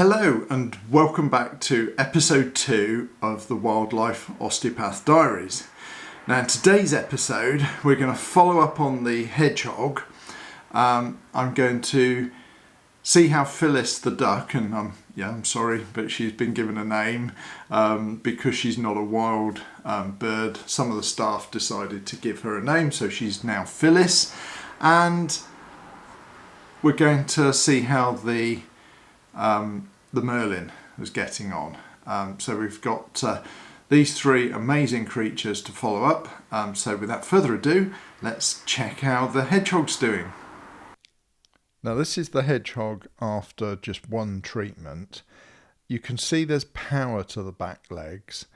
Hello and welcome back to episode 2 of the Wildlife Osteopath Diaries. Now in today's episode we're going to follow up on the hedgehog. I'm going to see how Phyllis the duck, and I'm sorry but she's been given a name because she's not a wild bird. Some of the staff decided to give her a name, so she's now Phyllis, and we're going to see how the Merlin was getting on. So we've got these three amazing creatures to follow up. So without further ado, let's check how the hedgehog's doing. Now this is the hedgehog after just one treatment. You can see there's power to the back legs,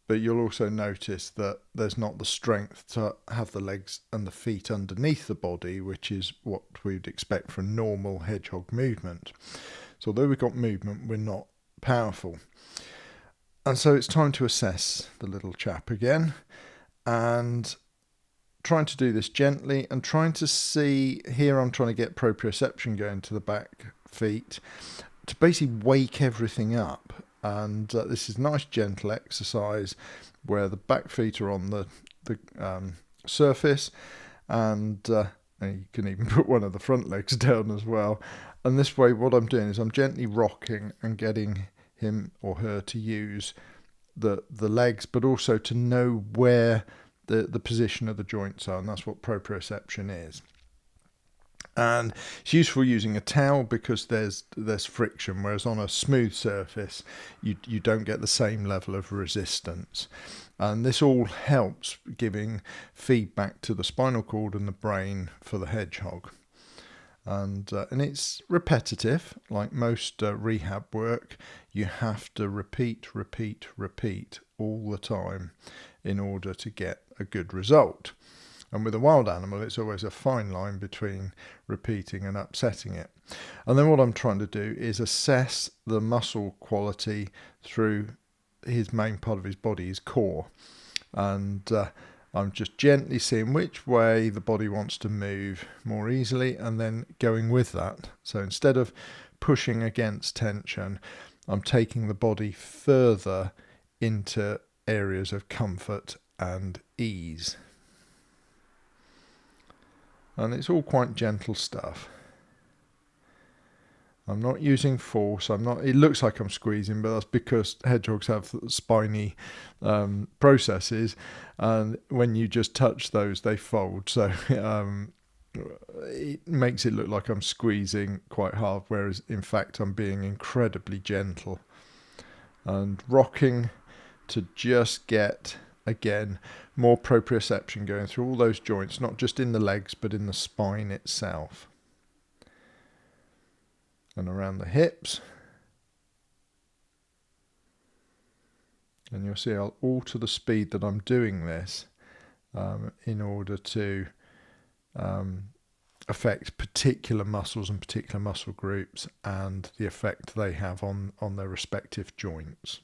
but you'll also notice that there's not the strength to have the legs and the feet underneath the body, which is what we'd expect from normal hedgehog movement. So although we've got movement, we're not powerful. And so it's time to assess the little chap again, and trying to do this gently and trying to see, here I'm trying to get proprioception going to the back feet to basically wake everything up. And this is a nice gentle exercise where the back feet are on the surface, and you can even put one of the front legs down as well. And this way what I'm doing is I'm gently rocking and getting him or her to use the legs, but also to know where the position of the joints are, and that's what proprioception is. And it's useful using a towel because there's friction, whereas on a smooth surface you don't get the same level of resistance. And this all helps giving feedback to the spinal cord and the brain for the hedgehog. And it's repetitive, like most rehab work. You have to repeat all the time in order to get a good result. And with a wild animal, it's always a fine line between repeating and upsetting it. And then what I'm trying to do is assess the muscle quality through his main part of his body, his core. And I'm just gently seeing which way the body wants to move more easily and then going with that. So instead of pushing against tension, I'm taking the body further into areas of comfort and ease. And it's all quite gentle stuff. I'm not using force. It looks like I'm squeezing, but that's because hedgehogs have spiny processes, and when you just touch those, they fold. So it makes it look like I'm squeezing quite hard, whereas in fact I'm being incredibly gentle and rocking to just get, again, more proprioception going through all those joints, not just in the legs, but in the spine itself. And around the hips. And you'll see I'll alter the speed that I'm doing this in order to affect particular muscles and particular muscle groups and the effect they have on their respective joints.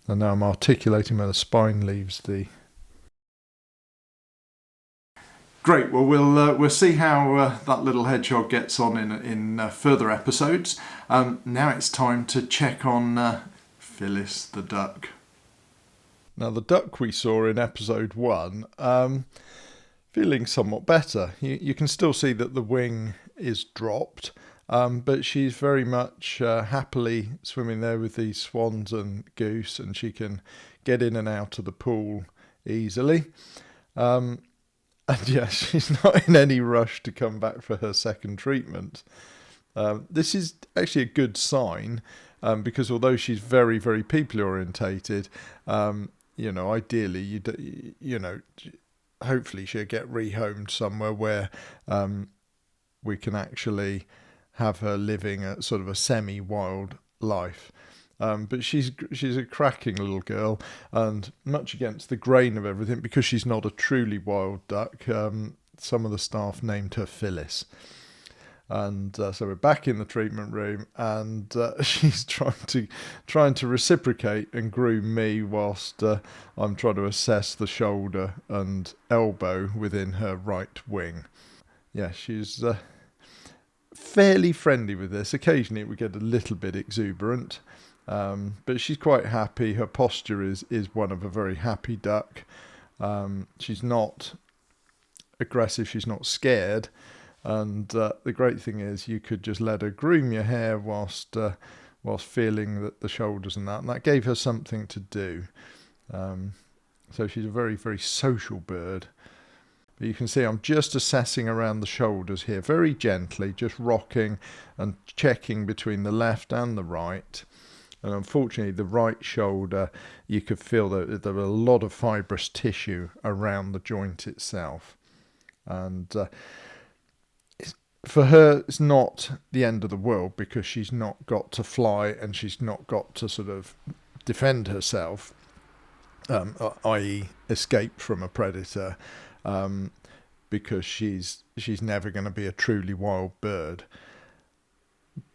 And now I'm articulating where the spine leaves the... Great. Well, we'll see how that little hedgehog gets on in further episodes. Now it's time to check on Phyllis the duck. Now the duck we saw in episode 1, feeling somewhat better. You can still see that the wing is dropped, but she's very much happily swimming there with these swans and goose, and she can get in and out of the pool easily. And yeah, she's not in any rush to come back for her second treatment. This is actually a good sign because although she's very, very people orientated, ideally, hopefully she'll get rehomed somewhere where we can actually have her living a sort of a semi-wild life. But she's a cracking little girl, and much against the grain of everything, because she's not a truly wild duck, some of the staff named her Phyllis. And so we're back in the treatment room, and she's trying to reciprocate and groom me whilst I'm trying to assess the shoulder and elbow within her right wing. Yeah, she's fairly friendly with this. Occasionally it would get a little bit exuberant, but she's quite happy. Her posture is one of a very happy duck. She's not aggressive, she's not scared, and the great thing is you could just let her groom your hair whilst feeling the shoulders and that gave her something to do. So she's a very, very social bird. But you can see I'm just assessing around the shoulders here very gently, just rocking and checking between the left and the right. And unfortunately, the right shoulder, you could feel that there were a lot of fibrous tissue around the joint itself. And for her, it's not the end of the world because she's not got to fly and she's not got to sort of defend herself, i.e. escape from a predator, because she's never going to be a truly wild bird.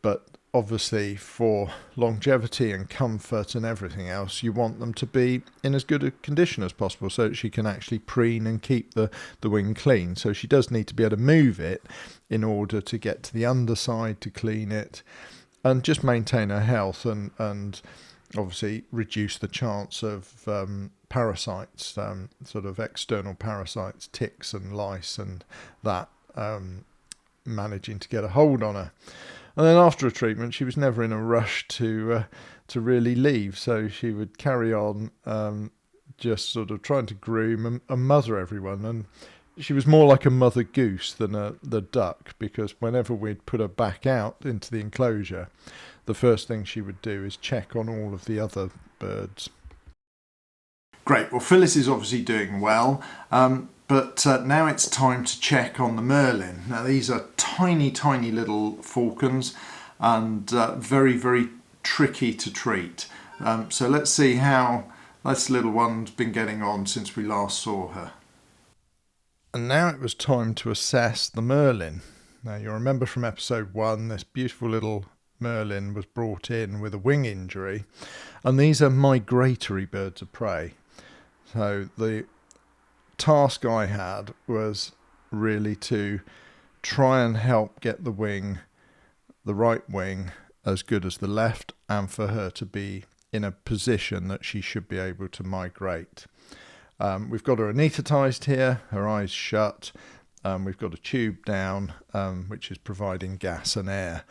But obviously for longevity and comfort and everything else, you want them to be in as good a condition as possible so that she can actually preen and keep the wing clean. So she does need to be able to move it in order to get to the underside to clean it and just maintain her health and obviously reduce the chance of parasites, sort of external parasites, ticks and lice and that managing to get a hold on her. And then after a treatment, she was never in a rush to really leave. So she would carry on just sort of trying to groom and mother everyone. And she was more like a mother goose than the duck, because whenever we'd put her back out into the enclosure, the first thing she would do is check on all of the other birds. Great. Well, Phyllis is obviously doing well. But now it's time to check on the Merlin. Now these are tiny, tiny little falcons and very, very tricky to treat. So let's see how this little one's been getting on since we last saw her. And now it was time to assess the Merlin. Now you'll remember from episode 1, this beautiful little Merlin was brought in with a wing injury. And these are migratory birds of prey. So the task I had was really to try and help get the right wing, as good as the left, and for her to be in a position that she should be able to migrate. We've got her anaesthetised here, her eyes shut. We've got a tube down, which is providing gas and air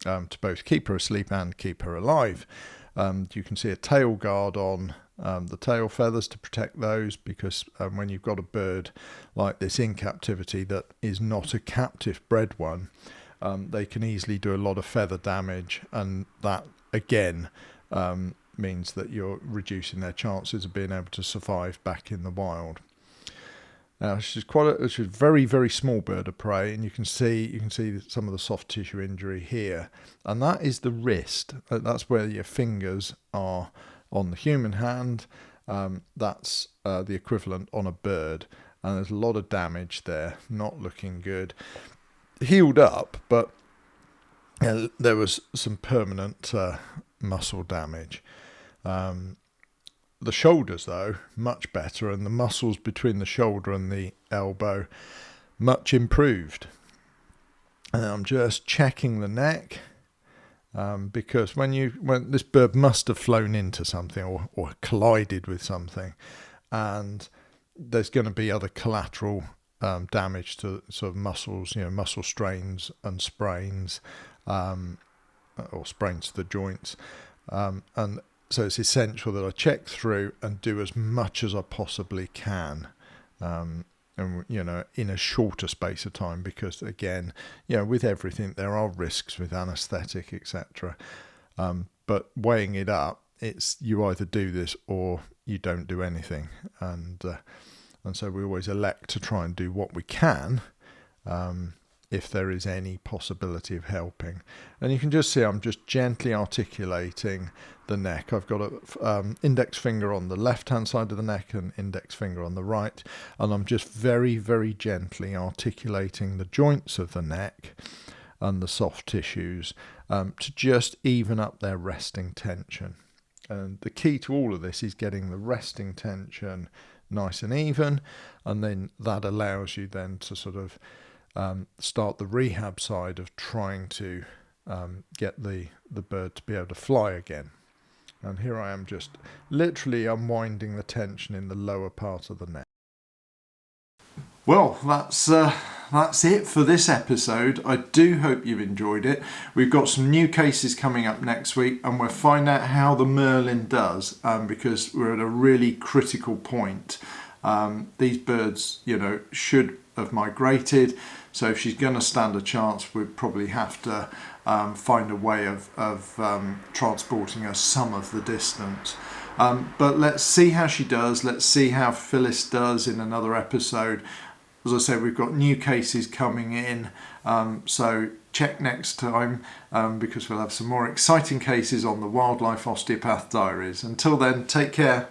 to both keep her asleep and keep her alive. You can see a tail guard on the tail feathers to protect those, because when you've got a bird like this in captivity that is not a captive bred one, they can easily do a lot of feather damage, and that again means that you're reducing their chances of being able to survive back in the wild. Now she's a very, very small bird of prey, and you can see some of the soft tissue injury here, and that is the wrist. That's where your fingers are on the human hand. That's the equivalent on a bird, and there's a lot of damage there, not looking good. Healed up, but there was some permanent muscle damage. The shoulders, though, much better, and the muscles between the shoulder and the elbow much improved. And I'm just checking the neck, because when this bird must have flown into something or collided with something, and there's going to be other collateral damage to sort of muscles, muscle strains and sprains, or sprains to the joints, and so it's essential that I check through and do as much as I possibly can, and in a shorter space of time, because again, with everything there are risks with anaesthetic, etc. But weighing it up, it's you either do this or you don't do anything, and so we always elect to try and do what we can, if there is any possibility of helping. And you can just see I'm just gently articulating the neck. I've got an index finger on the left hand side of the neck and index finger on the right, and I'm just very, very gently articulating the joints of the neck and the soft tissues, to just even up their resting tension. And the key to all of this is getting the resting tension nice and even, and then that allows you then to sort of start the rehab side of trying to get the bird to be able to fly again. And here I am just literally unwinding the tension in the lower part of the neck. Well, that's it for this episode. I do hope you've enjoyed it. We've got some new cases coming up next week, and we'll find out how the Merlin does, because we're at a really critical point. These birds, should have migrated. So if she's going to stand a chance, we'd probably have to find a way of transporting her some of the distance. But let's see how she does. Let's see how Phyllis does in another episode. As I said, we've got new cases coming in. So check next time because we'll have some more exciting cases on the Wildlife Osteopath Diaries. Until then, take care.